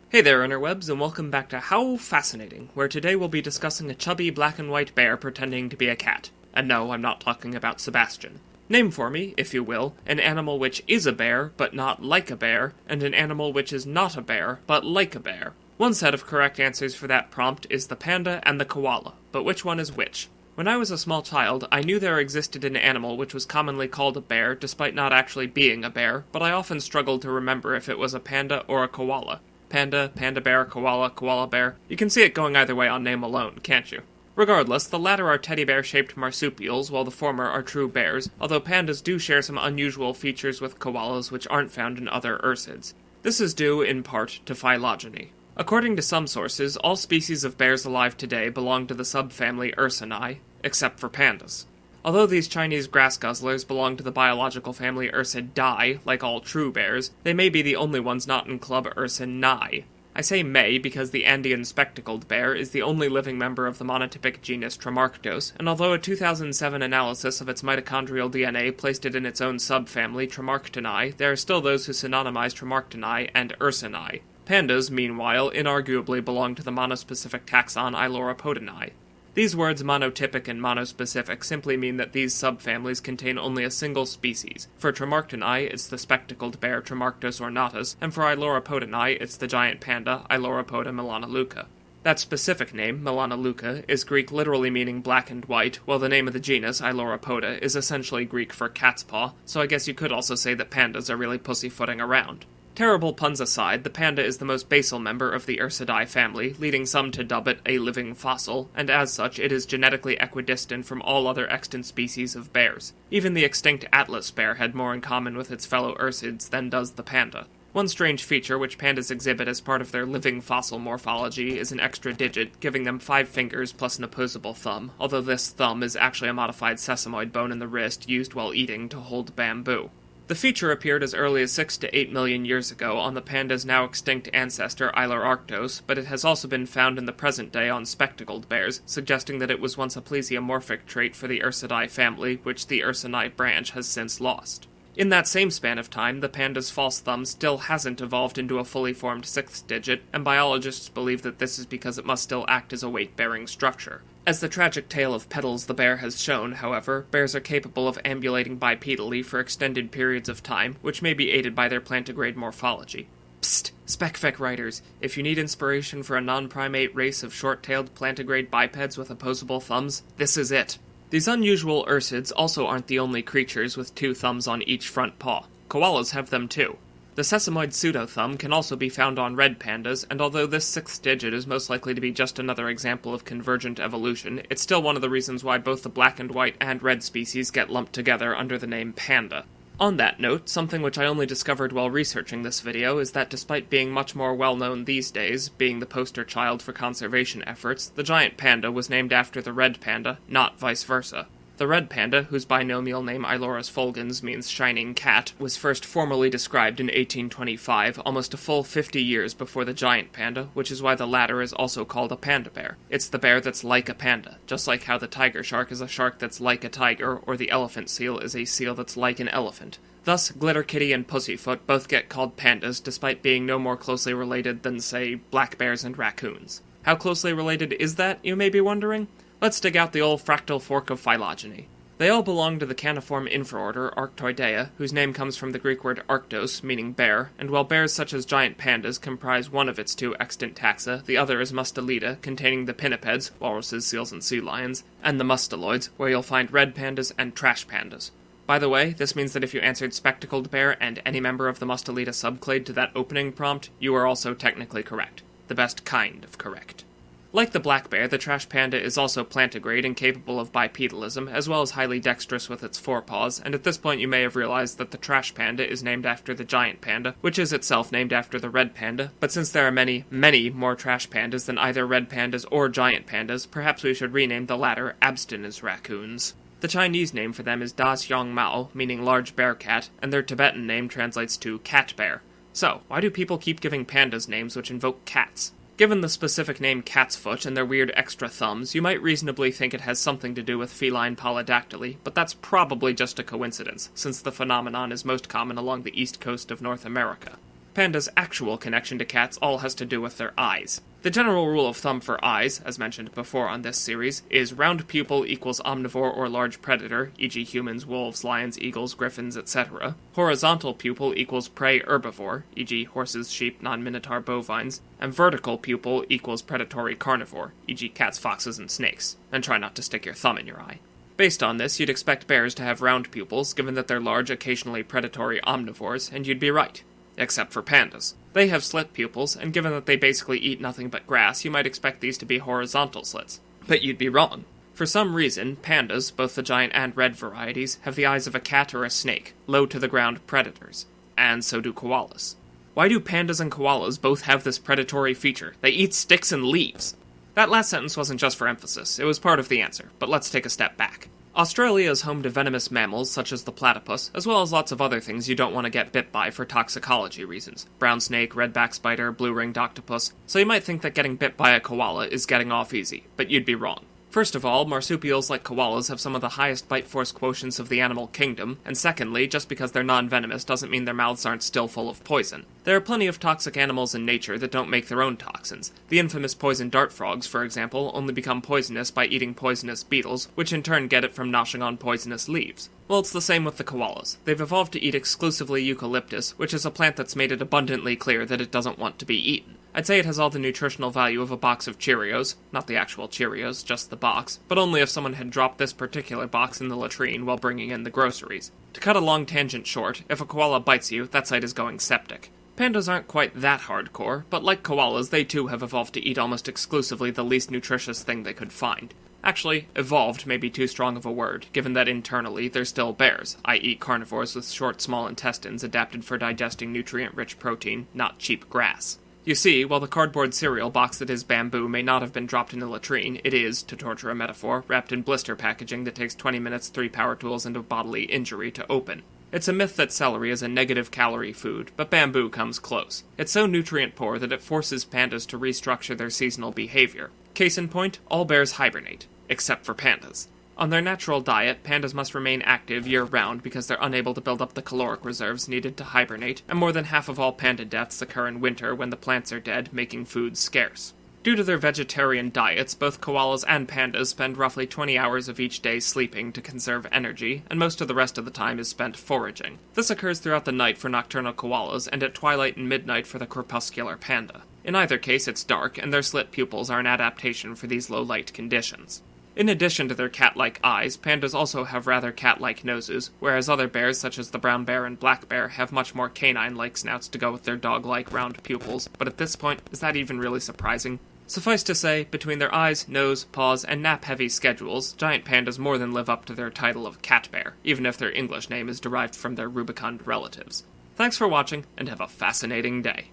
Hey there, interwebs, and welcome back to How Fascinating, where today we'll be discussing a chubby black and white bear pretending to be a cat. And no, I'm not talking about Sebastian. Name for me, if you will, an animal which is a bear, but not like a bear, and an animal which is not a bear, but like a bear. One set of correct answers for that prompt is the panda and the koala, but which one is which? When I was a small child, I knew there existed an animal which was commonly called a bear, despite not actually being a bear, but I often struggled to remember if it was a panda or a koala. Panda, panda bear, koala, koala bear. You can see it going either way on name alone, can't you? Regardless, the latter are teddy bear-shaped marsupials, while the former are true bears, although pandas do share some unusual features with koalas which aren't found in other ursids. This is due, in part, to phylogeny. According to some sources, all species of bears alive today belong to the subfamily Ursinae, except for pandas. Although these Chinese grass guzzlers belong to the biological family Ursidae, like all true bears, they may be the only ones not in club Ursinae. I say may because the Andean spectacled bear is the only living member of the monotypic genus Tremarctos, and although a 2007 analysis of its mitochondrial DNA placed it in its own subfamily Tremarctinae, there are still those who synonymize Tremarctinae and Ursinae. Pandas, meanwhile, inarguably belong to the monospecific taxon Ailuropodinae. These words monotypic and monospecific simply mean that these subfamilies contain only a single species. For Tremarctinae, it's the spectacled bear Tremarctos ornatus, and for Ailuropodinae, it's the giant panda Ailuropoda melanoleuca. That specific name, melanoleuca, is Greek literally meaning black and white, while the name of the genus, Ailuropoda, is essentially Greek for cat's paw, so I guess you could also say that pandas are really pussyfooting around. Terrible puns aside, the panda is the most basal member of the Ursidae family, leading some to dub it a living fossil, and as such it is genetically equidistant from all other extant species of bears. Even the extinct Atlas bear had more in common with its fellow ursids than does the panda. One strange feature which pandas exhibit as part of their living fossil morphology is an extra digit, giving them 5 fingers plus an opposable thumb, although this thumb is actually a modified sesamoid bone in the wrist used while eating to hold bamboo. The feature appeared as early as 6 to 8 million years ago on the panda's now extinct ancestor Ailuroarctos, but it has also been found in the present day on spectacled bears, suggesting that it was once a plesiomorphic trait for the Ursidae family, which the Ursinae branch has since lost. In that same span of time, the panda's false thumb still hasn't evolved into a fully formed 6th digit, and biologists believe that this is because it must still act as a weight-bearing structure. As the tragic tale of Petals the bear has shown, however, bears are capable of ambulating bipedally for extended periods of time, which may be aided by their plantigrade morphology. Psst! Spec-Fec writers, if you need inspiration for a non-primate race of short-tailed plantigrade bipeds with opposable thumbs, this is it. These unusual ursids also aren't the only creatures with 2 thumbs on each front paw. Koalas have them too. The sesamoid pseudo-thumb can also be found on red pandas, and although this 6th digit is most likely to be just another example of convergent evolution, it's still one of the reasons why both the black and white and red species get lumped together under the name panda. On that note, something which I only discovered while researching this video is that despite being much more well-known these days, being the poster child for conservation efforts, the giant panda was named after the red panda, not vice versa. The red panda, whose binomial name Ailurus fulgens means shining cat, was first formally described in 1825, almost a full 50 years before the giant panda, which is why the latter is also called a panda bear. It's the bear that's like a panda, just like how the tiger shark is a shark that's like a tiger, or the elephant seal is a seal that's like an elephant. Thus, Glitter Kitty and Pussyfoot both get called pandas, despite being no more closely related than, say, black bears and raccoons. How closely related is that, you may be wondering? Let's dig out the old fractal fork of phylogeny. They all belong to the caniform infraorder Arctoidea, whose name comes from the Greek word arctos, meaning bear, and while bears such as giant pandas comprise one of its 2 extant taxa, the other is Mustelida, containing the pinnipeds, walruses, seals, and sea lions, and the musteloids, where you'll find red pandas and trash pandas. By the way, this means that if you answered spectacled bear and any member of the Mustelida subclade to that opening prompt, you are also technically correct. The best kind of correct. Like the black bear, the trash panda is also plantigrade and capable of bipedalism, as well as highly dexterous with its forepaws, and at this point you may have realized that the trash panda is named after the giant panda, which is itself named after the red panda, but since there are many, many more trash pandas than either red pandas or giant pandas, perhaps we should rename the latter abstinence raccoons. The Chinese name for them is Da Xiong Mao, meaning large bear cat, and their Tibetan name translates to cat bear. So, why do people keep giving pandas names which invoke cats? Given the specific name cat's foot and their weird extra thumbs, you might reasonably think it has something to do with feline polydactyly, but that's probably just a coincidence, since the phenomenon is most common along the east coast of North America. Pandas' actual connection to cats all has to do with their eyes. The general rule of thumb for eyes, as mentioned before on this series, is round pupil equals omnivore or large predator, e.g. humans, wolves, lions, eagles, griffins, etc. Horizontal pupil equals prey herbivore, e.g. horses, sheep, non-minotaur bovines. And vertical pupil equals predatory carnivore, e.g. cats, foxes, and snakes. And try not to stick your thumb in your eye. Based on this, you'd expect bears to have round pupils, given that they're large, occasionally predatory omnivores, and you'd be right. Except for pandas. They have slit pupils, and given that they basically eat nothing but grass, you might expect these to be horizontal slits. But you'd be wrong. For some reason, pandas, both the giant and red varieties, have the eyes of a cat or a snake, low-to-the-ground predators. And so do koalas. Why do pandas and koalas both have this predatory feature? They eat sticks and leaves. That last sentence wasn't just for emphasis, it was part of the answer, but let's take a step back. Australia is home to venomous mammals such as the platypus, as well as lots of other things you don't want to get bit by for toxicology reasons. Brown snake, redback spider, blue-ringed octopus, so you might think that getting bit by a koala is getting off easy, but you'd be wrong. First of all, marsupials like koalas have some of the highest bite force quotients of the animal kingdom, and secondly, just because they're non-venomous doesn't mean their mouths aren't still full of poison. There are plenty of toxic animals in nature that don't make their own toxins. The infamous poison dart frogs, for example, only become poisonous by eating poisonous beetles, which in turn get it from noshing on poisonous leaves. Well, it's the same with the koalas. They've evolved to eat exclusively eucalyptus, which is a plant that's made it abundantly clear that it doesn't want to be eaten. I'd say it has all the nutritional value of a box of Cheerios, not the actual Cheerios, just the box, but only if someone had dropped this particular box in the latrine while bringing in the groceries. To cut a long tangent short, if a koala bites you, that site is going septic. Pandas aren't quite that hardcore, but like koalas, they too have evolved to eat almost exclusively the least nutritious thing they could find. Actually, evolved may be too strong of a word, given that internally they're still bears, i.e. carnivores with short, small intestines adapted for digesting nutrient-rich protein, not cheap grass. You see, while the cardboard cereal box that is bamboo may not have been dropped in a latrine, it is, to torture a metaphor, wrapped in blister packaging that takes 20 minutes, 3 power tools, and a bodily injury to open. It's a myth that celery is a negative-calorie food, but bamboo comes close. It's so nutrient-poor that it forces pandas to restructure their seasonal behavior. Case in point, all bears hibernate, except for pandas. On their natural diet, pandas must remain active year-round because they're unable to build up the caloric reserves needed to hibernate, and more than half of all panda deaths occur in winter when the plants are dead, making food scarce. Due to their vegetarian diets, both koalas and pandas spend roughly 20 hours of each day sleeping to conserve energy, and most of the rest of the time is spent foraging. This occurs throughout the night for nocturnal koalas, and at twilight and midnight for the crepuscular panda. In either case, it's dark, and their slit pupils are an adaptation for these low-light conditions. In addition to their cat-like eyes, pandas also have rather cat-like noses, whereas other bears such as the brown bear and black bear have much more canine-like snouts to go with their dog-like round pupils, but at this point, is that even really surprising? Suffice to say, between their eyes, nose, paws, and nap-heavy schedules, giant pandas more than live up to their title of cat bear, even if their English name is derived from their rubicund relatives. Thanks for watching, and have a fascinating day.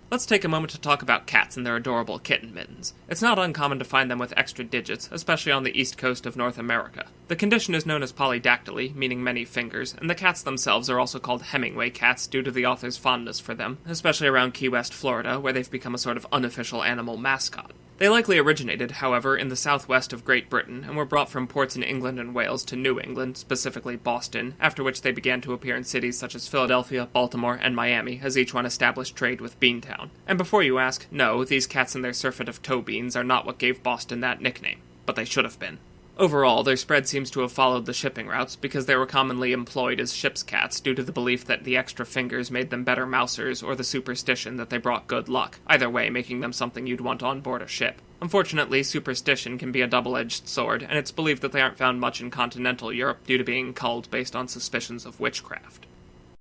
Let's take a moment to talk about cats and their adorable kitten mittens. It's not uncommon to find them with extra digits, especially on the east coast of North America. The condition is known as polydactyly, meaning many fingers, and the cats themselves are also called Hemingway cats due to the author's fondness for them, especially around Key West, Florida, where they've become a sort of unofficial animal mascot. They likely originated, however, in the southwest of Great Britain, and were brought from ports in England and Wales to New England, specifically Boston, after which they began to appear in cities such as Philadelphia, Baltimore, and Miami, as each one established trade with Beantown. And before you ask, no, these cats and their surfeit of toe beans are not what gave Boston that nickname, but they should have been. Overall, their spread seems to have followed the shipping routes because they were commonly employed as ship's cats due to the belief that the extra fingers made them better mousers or the superstition that they brought good luck, either way making them something you'd want on board a ship. Unfortunately, superstition can be a double-edged sword, and it's believed that they aren't found much in continental Europe due to being culled based on suspicions of witchcraft.